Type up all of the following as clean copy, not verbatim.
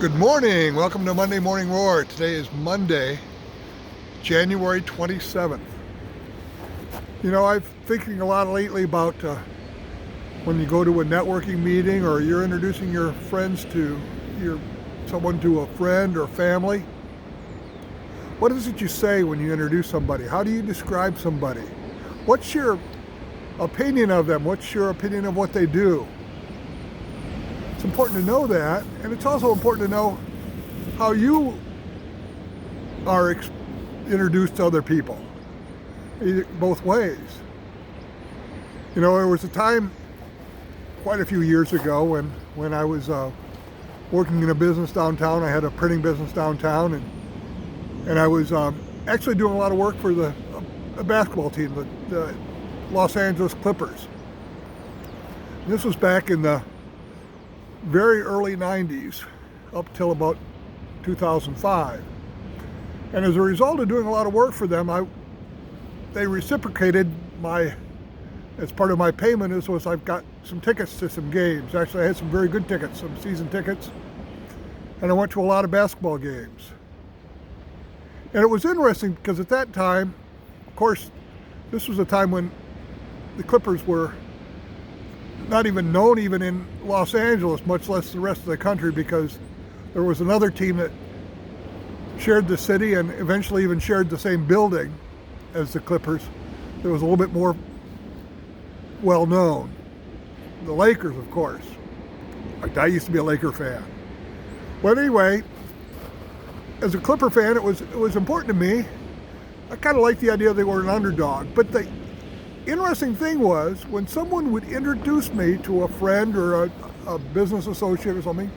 Good morning. Welcome to Monday Morning Roar. Today is Monday, January 27th. You know, I've thinking a lot lately about when you go to a networking meeting or you're introducing your friends to someone to a friend or family. What is it you say when you introduce somebody? How do you describe somebody? What's your opinion of them? What's your opinion of what they do? It's important to know that, and it's also important to know how you are introduced to other people, both ways. You know, there was a time quite a few years ago when I was working in a business downtown. I had a printing business downtown, and I was actually doing a lot of work for the basketball team, the Los Angeles Clippers. And this was back in the very early 90s up till about 2005. And as a result of doing a lot of work for them, they reciprocated as part of my payment I've got some tickets to some games. Actually, I had some very good tickets, some season tickets, and I went to a lot of basketball games. And it was interesting because at that time, of course, this was a time when the Clippers were not even known even in Los Angeles, much less the rest of the country, because there was another team that shared the city and eventually even shared the same building as the Clippers. That was a little bit more well known. The Lakers, of course. I used to be a Laker fan. But anyway, as a Clipper fan, it was important to me. I kind of liked the idea they were an underdog, but the interesting thing was when someone would introduce me to a friend or a business associate or something,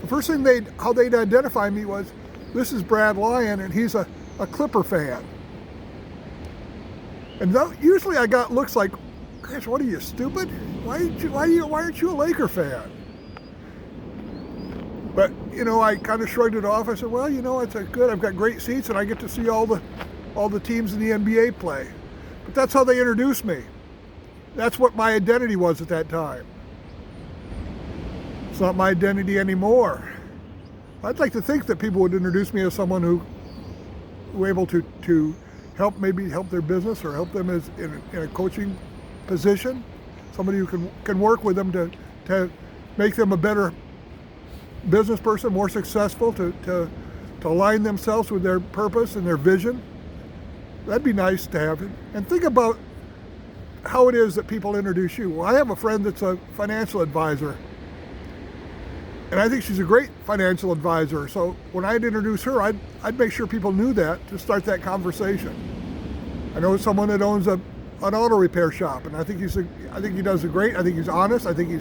the first thing how they'd identify me was, this is Brad Lyon and he's a Clipper fan. And usually I got looks like, gosh, what are you, stupid? Why aren't you a Laker fan? But, you know, I kind of shrugged it off. I said, well, you know, it's good. I've got great seats and I get to see all the teams in the NBA play. But that's how they introduced me. That's what my identity was at that time. It's not my identity anymore. I'd like to think that people would introduce me as someone who able to help their business or help them in a coaching position. Somebody who can work with them to make them a better business person, more successful, to align themselves with their purpose and their vision. That'd be nice to have. And think about how it is that people introduce you. Well, I have a friend that's a financial advisor, and I think she's a great financial advisor. So when I'd introduce her, I'd make sure people knew that to start that conversation. I know someone that owns an auto repair shop, and I think he does great. I think he's honest. I think he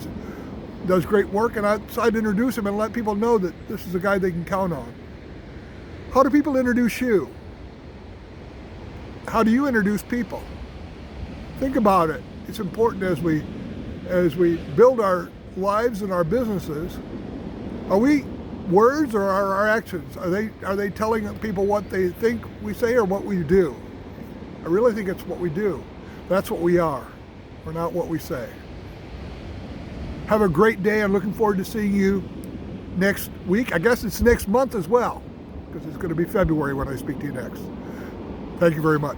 does great work, and so I'd introduce him and let people know that this is a guy they can count on. How do people introduce you? How do you introduce people? Think about it. It's important as we build our lives and our businesses. Are we words or are our actions? Are they telling people what they think we say or what we do? I really think it's what we do. That's what we are. We're not what we say. Have a great day. I'm looking forward to seeing you next week. I guess it's next month as well, because it's going to be February when I speak to you next. Thank you very much.